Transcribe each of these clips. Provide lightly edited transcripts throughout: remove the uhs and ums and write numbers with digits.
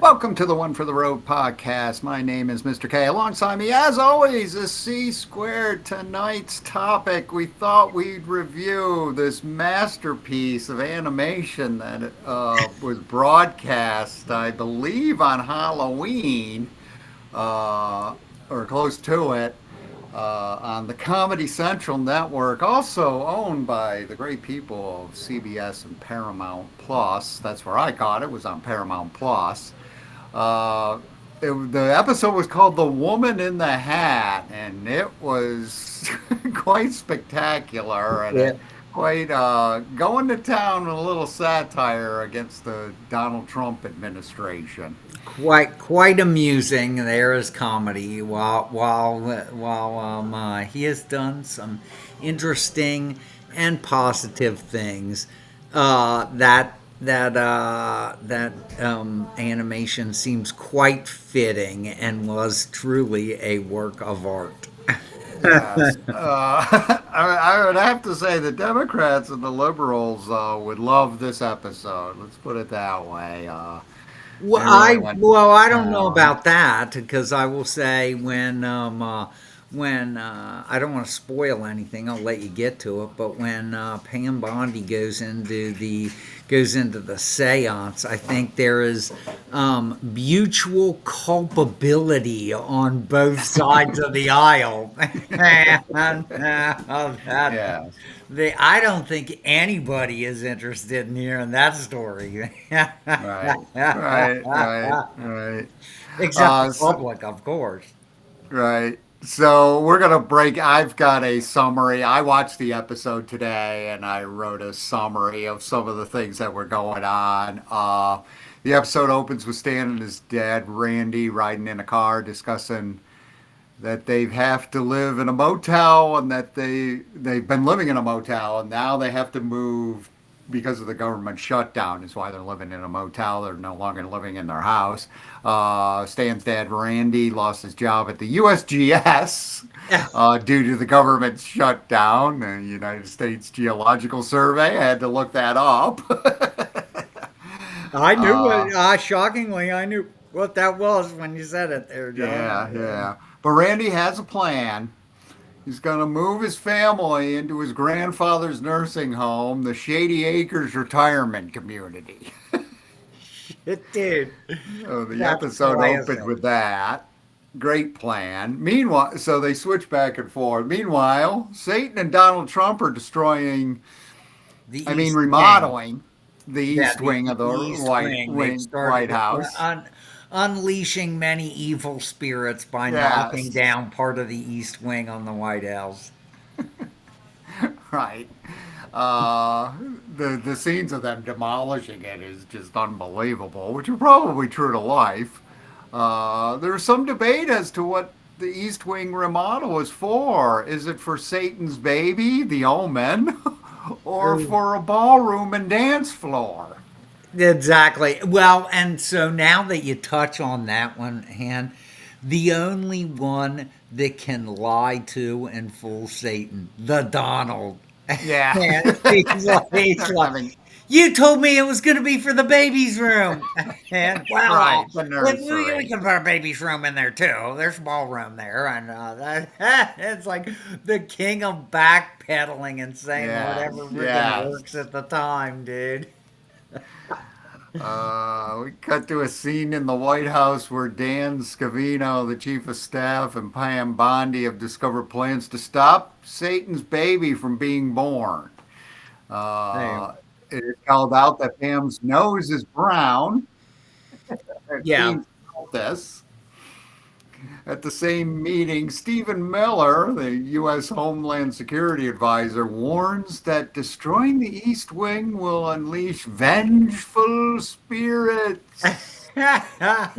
Welcome to the One for the Road podcast. My name is Mr. K. Alongside me, as always, is C Squared. Tonight's topic, we thought we'd review this masterpiece of animation that was broadcast, I believe, on Halloween, uh, or close to it, on the Comedy Central network, also owned by the great people of CBS and Paramount Plus. That's where I caught it, was on Paramount Plus. Uh, the episode was called "The Woman in the Hat," and it was quite spectacular and Yeah, quite going to town with a little satire against the Donald Trump administration. quite amusing. There is comedy, while he has done some interesting and positive things. That animation seems quite fitting and was truly a work of art. Yes, I would have to say the Democrats and the liberals would love this episode. Let's put it that way. Well, They really went to I don't know town. about that because I will say when I don't want to spoil anything, I'll let you get to it. But when Pam Bondi goes into the séance, I think there is mutual culpability on both sides of the aisle. And, Yes. I don't think anybody is interested in hearing that story. Right, right. Except the So, public, of course. right. So we're gonna break. I've got a summary. I watched the episode today, and I wrote a summary of some of the things that were going on. The episode opens with Stan and his dad, Randy, riding in a car, discussing that they have to live in a motel and that they've been living in a motel and now they have to move because of the government shutdown is why they're living in a motel. They're no longer living in their house. Stan's dad, Randy, lost his job at the USGS due to the government shutdown. The United States Geological Survey. I had to look that up. I knew uh, what, shockingly, I knew what that was when you said it there, yeah, John. yeah. But Randy has a plan. He's going to move his family into his grandfather's nursing home, the Shady Acres Retirement Community. It did. So the That's episode opened classic. with that. Great plan. Meanwhile, so they switch back and forth. Meanwhile, Satan and Donald Trump are destroying, The I mean, East Wing. remodeling the Yeah, East Wing of the the East Wing. They've White started House. unleashing many evil spirits by knocking Yes, down part of the East Wing on the White House. right. Uh, the scenes of them demolishing it is just unbelievable, which are probably true to life. There's some debate as to what the East Wing remodel is for. Is it for Satan's baby, the Omen, or for a ballroom and dance floor? Exactly. Well, and so now that you touch on that one, Han, the only one that can lie to and fool Satan, the Donald. Yeah, And he's they're like, having you told me it was going to be for the baby's room. And right the we nursery. can put a baby's room in there too. There's a ballroom there. And it's like the king of backpedaling and saying whatever Yes, freaking yes. works at the time, dude. We cut to a scene in the White House where Dan Scavino, the chief of staff, and Pam Bondi have discovered plans to stop Satan's baby from being born. Hey, Uh, it is called out that Pam's nose is brown. It yeah. seems about this. At the same meeting, Stephen Miller, the U.S. Homeland Security Advisor, warns that destroying the East Wing will unleash vengeful spirits in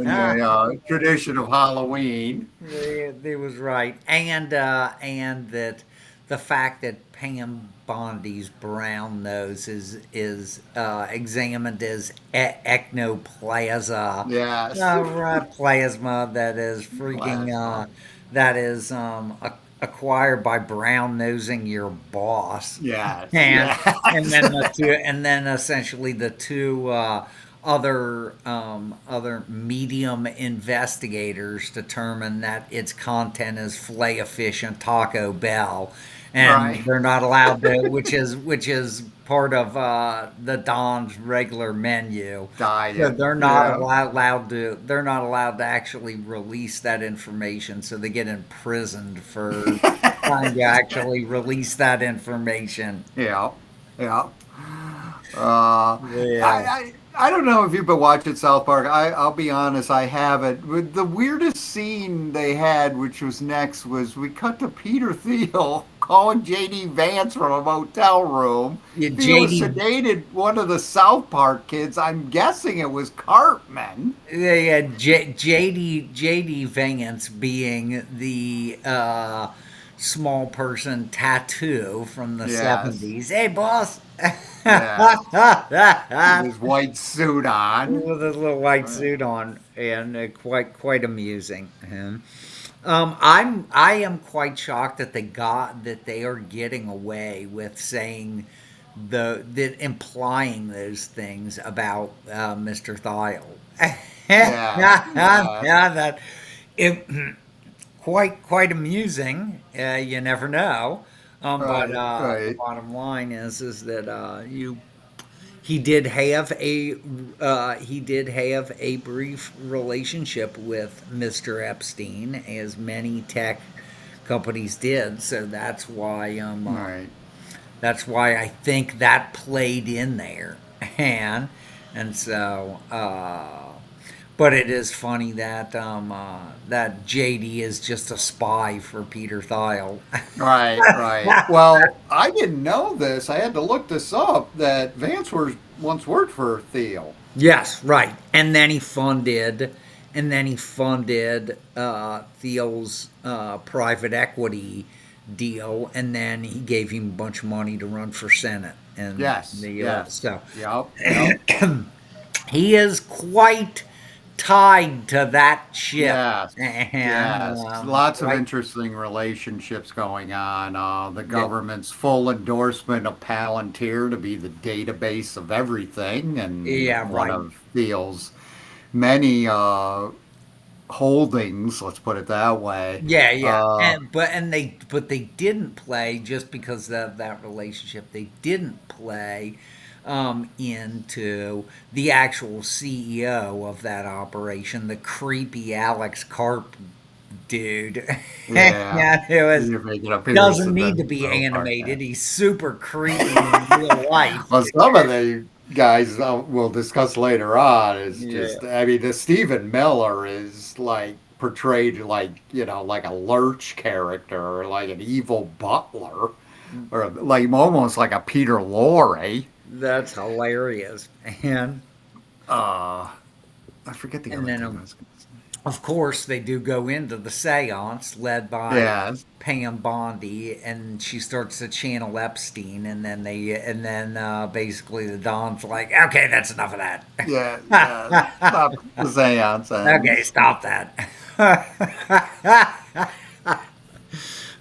the tradition of Halloween. They was right, and that the fact that Pam Bondi's brown nose is examined as ectoplasma, Yes. plasma that is freaking Plasma. that is acquired by brown nosing your boss, Yes. and Yes. then the two, and then essentially the two other medium investigators determine that its content is filet of fish and Taco Bell, and Right. they're not allowed to, which is part of the Don's regular menu. So Diet. they're not Yeah. allowed to actually release that information. So they get imprisoned for trying to actually release that information. Yeah. Yeah. Uh, Yeah. I don't know if you've been watching South Park. I'll be honest, I haven't. But the weirdest scene they had, which was next, was we cut to Peter Thiel calling JD Vance from a motel room. Yeah, Thiel JD. sedated one of the South Park kids. I'm guessing it was Cartman. Yeah, JD Vance being the small person tattoo from the Yes. 70s. Hey, boss. Yes. With his white suit on. With his little white Right. suit on, and quite amusing. I am quite shocked that they are getting away with saying that implying those things about Mr. Thiel. Yeah. Yeah. Yeah, that it quite amusing. You never know. But Right. the Right. bottom line is that you he did have a brief relationship with Mr. Epstein, as many tech companies did. So Right. that's why I think that played in there, and and so. But it is funny that JD is just a spy for Peter Thiel. Right, right. Well, I didn't know this. I had to look this up that once worked for Thiel. Yes, right. And then he funded Thiel's private equity deal, and then he gave him a bunch of money to run for Senate. And Yes, the yes. so Yep, yep. he is quite tied to that ship, Yes, and yes. Lots of right, interesting relationships going on. The yeah, government's full endorsement of Palantir to be the database of everything, and yeah, one right. of Thiel's many holdings, let's put it that way. Yeah, yeah, Uh, but they didn't play just because of that relationship. They didn't play into the actual CEO of that operation, the creepy Alex Karp dude. yeah. Yeah, it was You're making appearance doesn't in need to the be South Park. animated. He's super creepy in real life. Well, some of the guys we'll discuss later on is Yeah. just, I mean, the Stephen Miller is like portrayed like, like a lurch character or like an evil butler or like almost like a Peter Lorre. That's hilarious. And Uh, I forget the and other then thing I was going to say. of course, they do go into the seance led by Yes. Pam Bondi, and she starts to channel Epstein, and then basically the Don's like, okay, that's enough of that. Yeah, yeah. Stop the seance Okay, ends. stop that.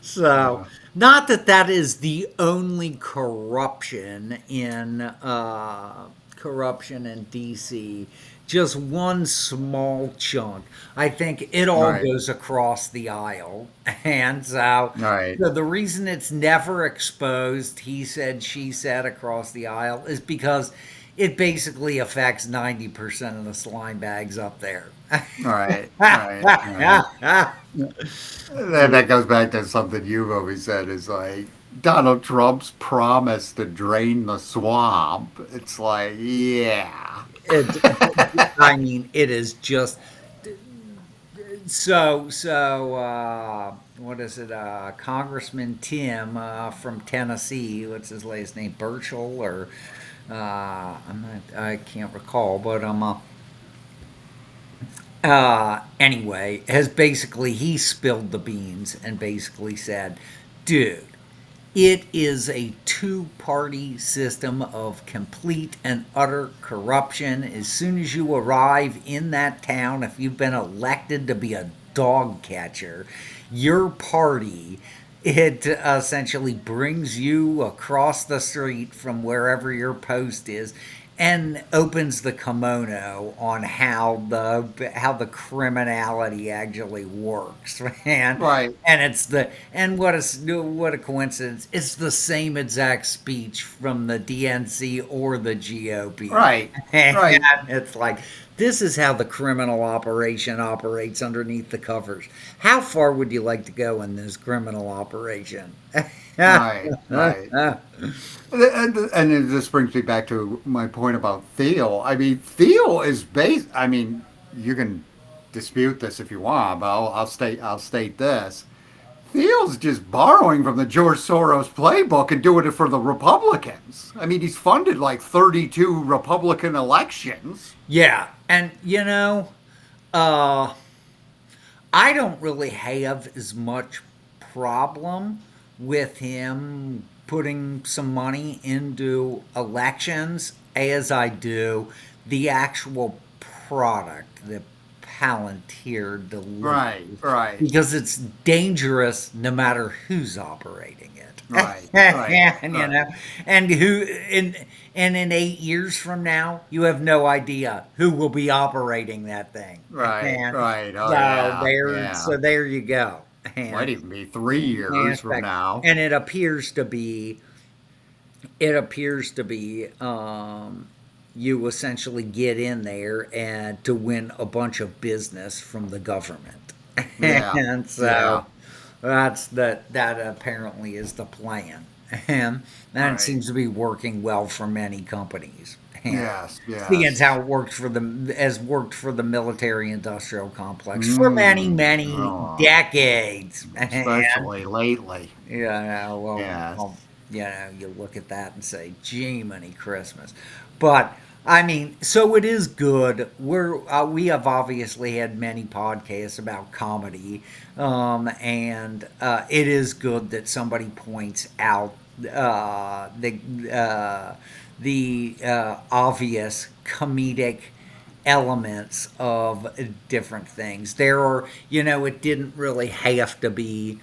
So, Uh, not that that is the only corruption in DC. Just one small chunk. I think it all right, goes across the aisle, and so right. the reason it's never exposed, he said, she said, across the aisle, is because it basically affects 90% of the slime bags up there. Right, right, right. That goes back to something you've always said is like Donald Trump's promise to drain the swamp. It's like, yeah. It, I mean, it is just what is it? Congressman Tim from Tennessee. What's his last name? Burchell or I can't recall, but anyway, has basically he spilled the beans and basically said, dude, it is a two-party system of complete and utter corruption. As soon as you arrive in that town, if you've been elected to be a dog catcher, your party, it essentially brings you across the street from wherever your post is, and opens the kimono on how the criminality actually works, man. Right. And what a coincidence! It's the same exact speech from the DNC or the GOP, Right. and Right. it's like this is how the criminal operation operates underneath the covers. How far would you like to go in this criminal operation? Right. Right. And this brings me back to my point about Thiel. I mean, Thiel is based. I mean, you can dispute this if you want, but I'll state this. Thiel's just borrowing from the George Soros playbook and doing it for the Republicans. I mean, he's funded like 32 Republican elections. Yeah, and uh, I don't really have as much problem with him putting some money into elections as I do the actual product, the Palantir Right. delivers, Right. because it's dangerous no matter who's operating it. Right. Right. and Right. and in 8 years from now, you have no idea who will be operating that thing. Right. And Right. Oh so yeah. there, Yeah. so there you go. Might And even be 3 years from aspect, now. and it appears to be you essentially get in there and to win a bunch of business from the government, Yeah. and Yeah. so that apparently is the plan, and that Right. seems to be working well for many companies. And Yes. seeing as Yes. how it worked for the military industrial complex for many, Mm. many Oh, decades. And especially lately. Yes. you look at that and say, gee, many Christmas. But I mean, so it is good. We have obviously had many podcasts about comedy, and it is good that somebody points out uh, the the obvious comedic elements of different things. It didn't really have to be.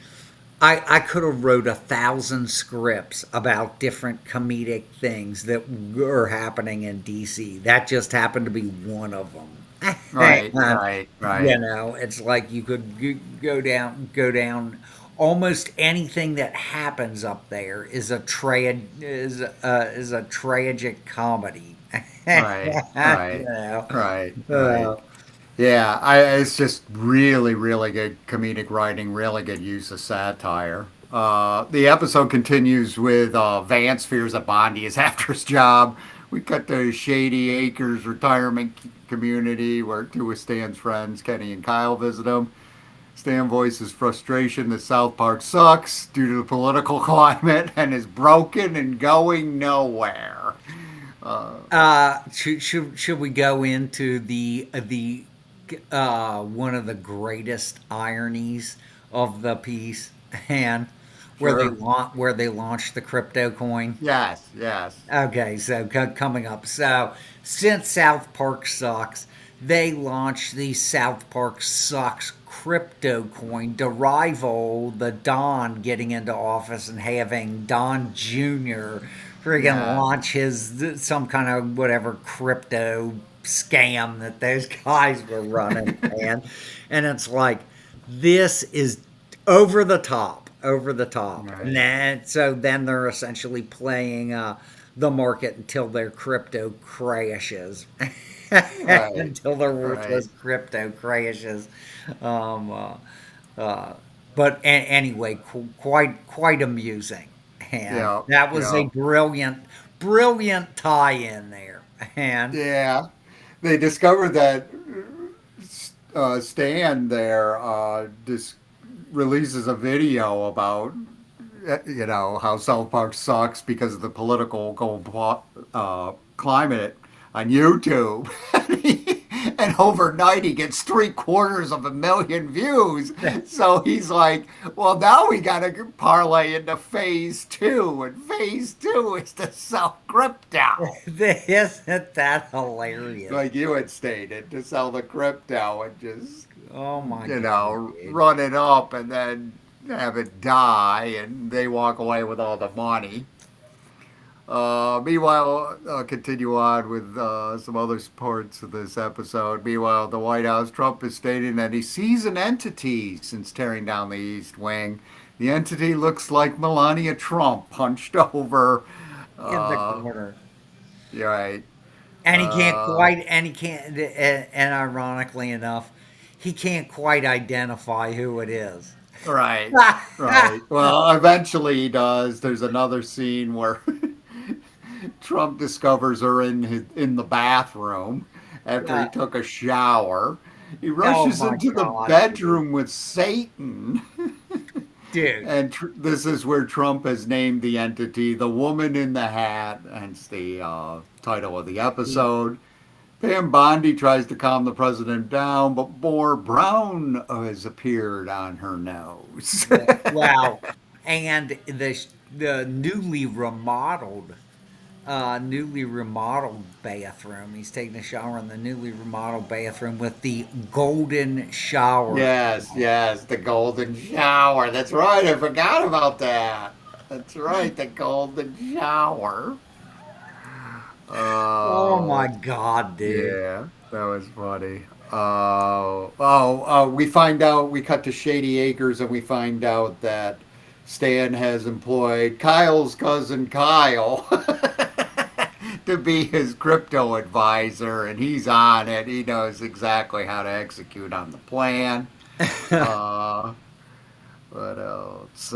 I could have wrote 1,000 scripts about different comedic things that were happening in DC. That just happened to be one of them. Right. And, Right. Right. it's like you could go down. Almost anything that happens up there is a tragic comedy. Right. you Right. know, Right. Right. uh, Yeah, it's just really, really good comedic writing, really good use of satire. The episode continues with Vance fears that Bondi is after his job. We cut to Shady Acres retirement community where two of Stan's friends, Kenny and Kyle, visit him. Stan voices frustration that Southpark sucks due to the political climate and is broken and going nowhere. should we go into the one of the greatest ironies of the piece, and Sure. where they launched the crypto coin? Yes, yes. Okay, so coming up. So, since South Park sucks, they launched the South Park sucks crypto coin to rival the Don getting into office and having Don Jr. friggin' Yeah. launch some kind of whatever crypto scam that those guys were running, man. And it's like, this is over the top, over the top. And Right. then, so then they're essentially playing the market until their crypto crashes, Right. until their Right. worthless crypto crashes. Um, but anyway, quite amusing, and Yeah. that was a Yeah. brilliant tie-in there, and Yeah. They discovered that Stan there releases a video about how South Park sucks because of the political climate on YouTube. And overnight he gets 750,000 views. So he's like, well, now we got to parlay into phase two. And phase two is to sell crypto. isn't that hilarious? Like you had stated, to sell the crypto and just, Oh my god, dude. run it up and then have it die and they walk away with all the money. Meanwhile, continue on with some other parts of this episode. Meanwhile, at the White House, Trump is stating that he sees an entity since tearing down the East Wing. The entity looks like Melania Trump hunched over. in the Uh, corner. you're right. And he can't Uh, quite, and he can't, and ironically enough, he can't quite identify who it is. right. Right. Well, eventually he does. There's another scene where Trump discovers her in the bathroom after he Yeah. took a shower. He Oh rushes my into the God, dude. bedroom with Satan. Dude. And this is where Trump has named the entity the Woman in the Hat, hence the title of the episode. Pam Bondi tries to calm the president down, but more brown has appeared on her nose. Wow. And the newly remodeled bathroom. He's taking a shower in the newly remodeled bathroom with the golden shower. Yes, yes, the golden shower. That's right. I forgot about that. That's right, the golden shower. Oh Oh, my God, dude. yeah, that was funny. We find out, we cut to Shady Acres and we find out that Stan has employed Kyle's cousin Kyle to be his crypto advisor, and he's on it. He knows exactly how to execute on the plan. Uh, what else?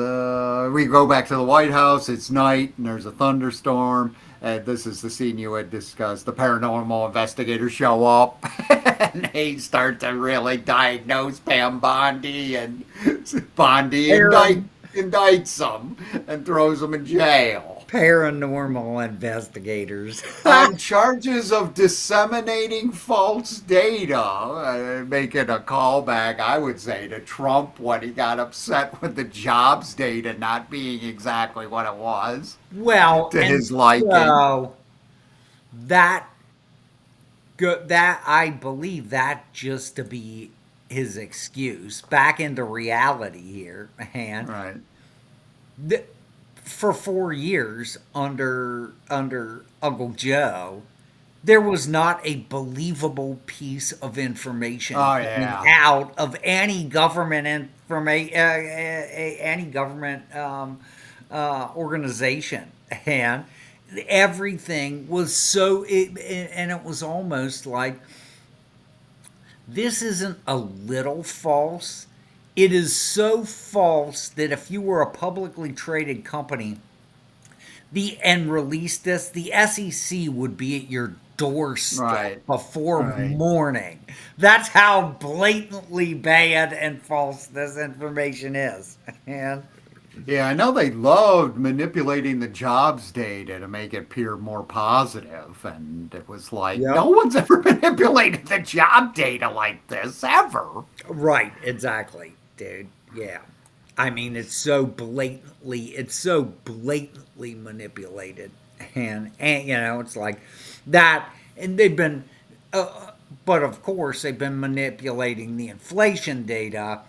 We go back to the White House. It's night, and there's a thunderstorm. And this is the scene you had discussed. The paranormal investigators show up, and they start to really diagnose Pam Bondi, and Bondi Param- indicts them and throws them in jail Paranormal investigators. on charges of disseminating false data, making a callback, I would say, to Trump when he got upset with the jobs data not being exactly what it was Well, to and his liking. so that that I believe that just to be his excuse back into reality here, and Right. th- for 4 years under Uncle Joe, there was not a believable piece of information Oh, coming yeah. out of any government information, any government organization, and everything was and it was almost like this isn't a little false. It is so false that if you were a publicly traded company and released this, the SEC would be at your Right. doorstep before Right. morning. That's how blatantly bad and false this information is. And Yeah, I know they loved manipulating the jobs data to make it appear more positive, and it was like no yep. one's ever manipulated the job data like this ever. Right, exactly, dude. Yeah. I mean, it's so blatantly manipulated, and it's like that, and but of course they've been manipulating the inflation data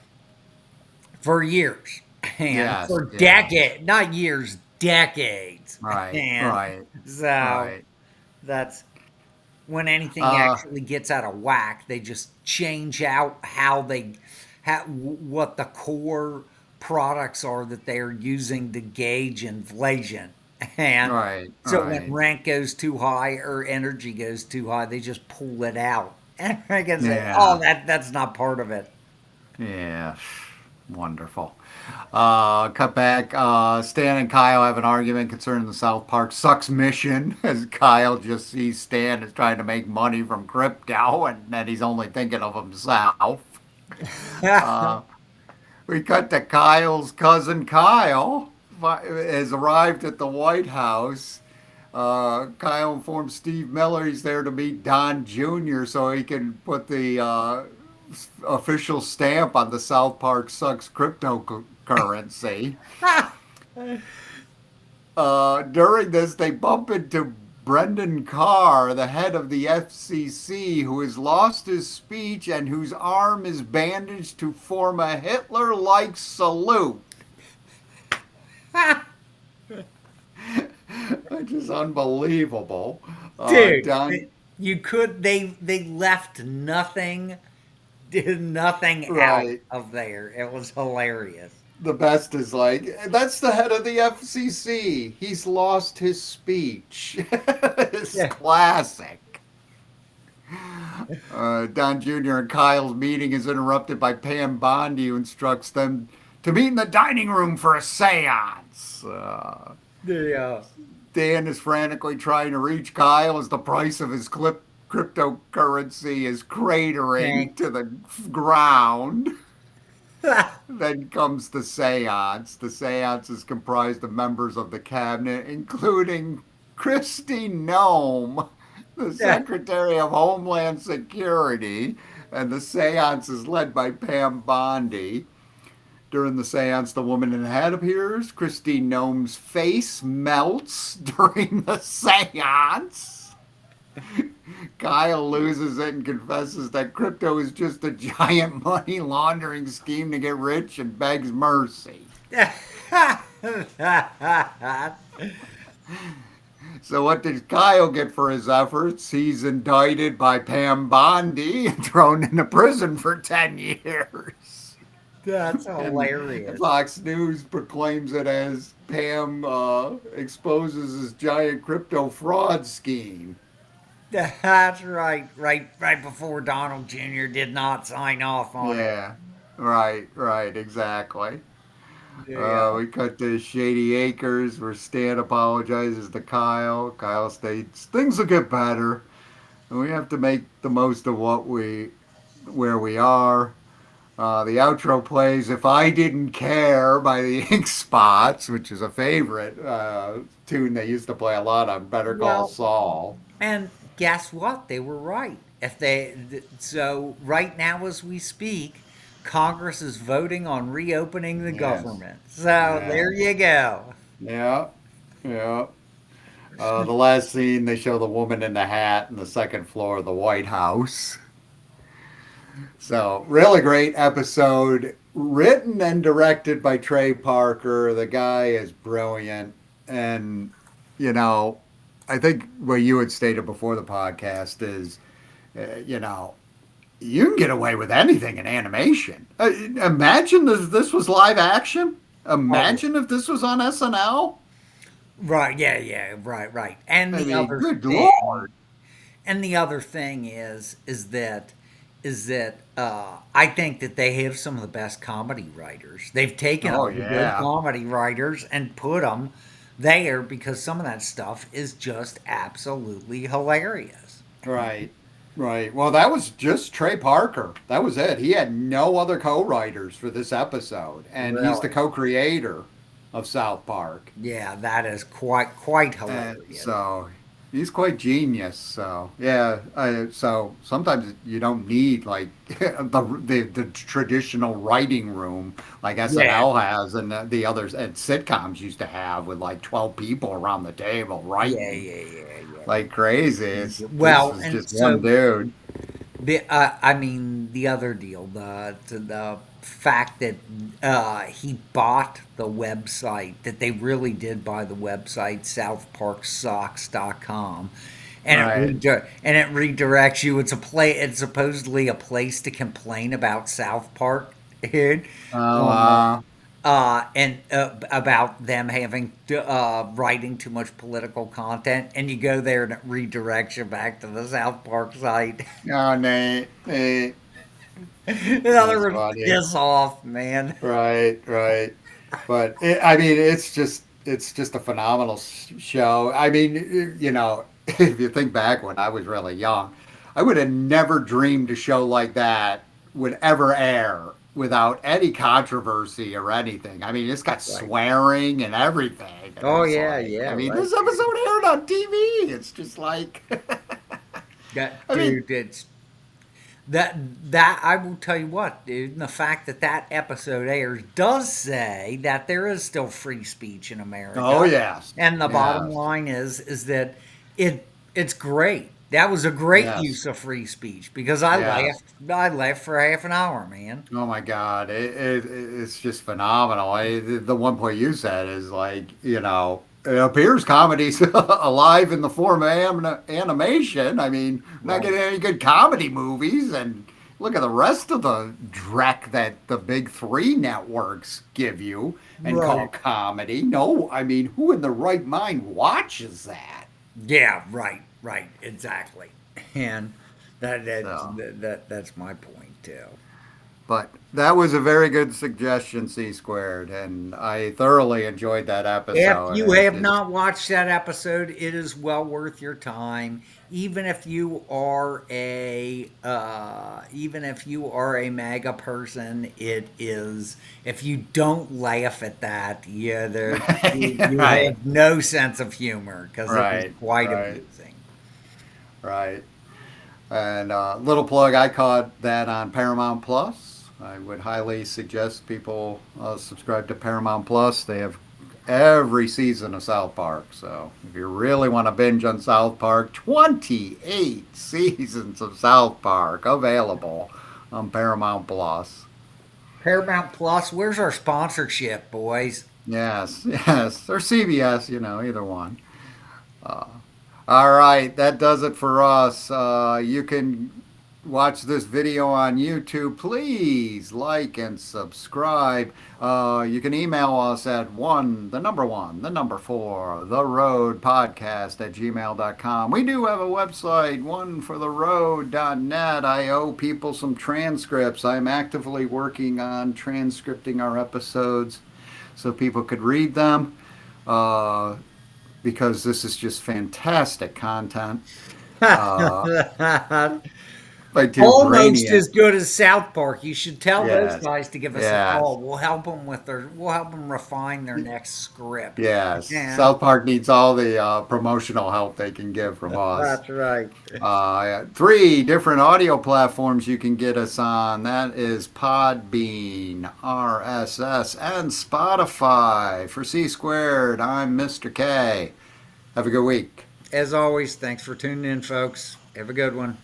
for years, and Yes, for yes. decades, not years, decades, Right, and right, so right. that's when anything Uh, actually gets out of whack, they just change out what the core products are that they're using to gauge inflation. And right, so when right. rent goes too high or energy goes too high, they just pull it out. And I can say, oh, Yeah, that's not part of it. yeah. Wonderful. Cut back. Stan and Kyle have an argument concerning the South Park Sucks mission, as Kyle just sees Stan as trying to make money from crypto, and that he's only thinking of himself. Uh, we cut to Kyle's cousin Kyle has arrived at the White House. Kyle informs Steve Miller he's there to meet Don Jr. so he can put the official stamp on the South Park Sucks cryptocurrency. During this, they bump into Brendan Carr, the head of the FCC, who has lost his speech and whose arm is bandaged to form a Hitler like salute. which is unbelievable. Dude, Don, you could they left nothing nothing out right. of there. It was hilarious. The best is like, that's the head of the FCC. He's lost his speech. It's Yeah. classic. Don Jr. and Kyle's meeting is interrupted by Pam Bondi, who instructs them to meet in the dining room for a seance. Yeah. Dan is frantically trying to reach Kyle as the price of his cryptocurrency is cratering Thank to the ground. Then comes the seance. The seance is comprised of members of the cabinet, including Christy Nome, the Yeah. Secretary of Homeland Security, and the seance is led by Pam Bondi. During the seance, the woman in the hat appears. Christine Nome's face melts during the seance. Kyle loses it and confesses that crypto is just a giant money laundering scheme to get rich and begs mercy. So, what did Kyle get for his efforts? He's indicted by Pam Bondi and thrown into prison for 10 years. That's And hilarious. Fox News proclaims it as Pam exposes his giant crypto fraud scheme. That's right. Right before Donald Jr. did not sign off on it. Yeah, right, exactly. Yeah. We cut to Shady Acres where Stan apologizes to Kyle. Kyle states things will get better, and we have to make the most of where we are. The outro plays "If I Didn't Care" by the Ink Spots, which is a favorite tune they used to play a lot on Better Call Well, Saul. and guess what? They were right. If they so right now as we speak, Congress is voting on reopening the Yes, government. So yeah, there you go. yeah, yeah. The last scene, they show the woman in the hat in the second floor of the White House. So, really great episode. Written and directed by Trey Parker. The guy is brilliant. And, you know, I think what you had stated before the podcast is, you know, you can get away with anything in animation. Imagine if this was live action. Oh, Imagine if this was on SNL. right. Yeah, yeah, right. And I the mean, other good thing lord. And the other thing is that I think that they have some of the best comedy writers. They've taken Oh all the good yeah. comedy writers and put them there because some of that stuff is just absolutely hilarious. Right. Right. Well, that was just Trey Parker. That was it. He had no other co-writers for this episode, and he's the Really, co-creator of South Park. yeah, that is quite And hilarious. so he's quite genius. So yeah. So sometimes you don't need like the traditional writing room like Yeah, SNL has and the others and sitcoms used to have with like 12 people around the table yeah, writing yeah, yeah, yeah. like crazy. It's this Well, is and just one so dude. I mean, the other deal, the fact that he bought the website, that they really did buy the website, southparksocks.com, Right. and it redirects you. It's supposedly a place to complain about South Park, dude. Oh, Um, and about them having writing too much political content, and you go there and it redirects you back to the South Park site. oh, Nate, In other that's words, funny. piss off, man. Right. But I mean, it's just a phenomenal show. I mean, you know, if you think back when I was really young, I would have never dreamed a show like that would ever air without any controversy or anything. I mean, it's got Right. swearing and everything, and Oh it's yeah, like, yeah, I mean, right, this dude. episode aired on TV. It's just like, That I mean, dude, it's that that I will tell you what, dude. The fact that that episode airs does say that there is still free speech in oh America, yes, and the bottom yes, line is that it's great. That was a great yes, use of free speech because yes. I laughed for half an hour, man. Oh my God, it's just phenomenal. The one point you said is like, you know, it appears comedy's alive in the form of animation. I mean, we're not Right. getting any good comedy movies, and look at the rest of the dreck that the big three networks give you and call Right. comedy. No, I mean, who in the right mind watches that? Yeah, right, right, exactly. And So, that's my point too. but that was a very good suggestion, C squared, and I thoroughly enjoyed that If episode. you And have it's not watched that episode, it is well worth your time. Even if you are a MAGA person, it is. If you don't laugh at that, yeah, you right, have no sense of humor because it is right, quite right, amusing. right. And little plug, I caught that on Paramount Plus. I would highly suggest people subscribe to Paramount Plus. They have every season of South Park. So if you really want to binge on South Park, 28 seasons of South Park available on Paramount Plus. Paramount Plus, where's our sponsorship, boys? Yes, yes. Or CBS, either one. All right, that does it for us. You can watch this video on YouTube. Please like and subscribe. You can email us at the number four, the road podcast at gmail.com. We do have a website, onefortheroad.net. I owe people some transcripts. I'm actively working on transcripting our episodes so people could read them. Because this is just fantastic content uh, by two Almost brainiacs. as good as South Park. You should tell those Yes, guys to give us a yes, call. We'll help them refine their next script. yes. Yeah, South Park needs all the promotional help they can give from us. that's right. Three different audio platforms you can get us on. That is Podbean, RSS, and Spotify. For C Squared, I'm Mr. K. Have a good week. As always, thanks for tuning in, folks. Have a good one.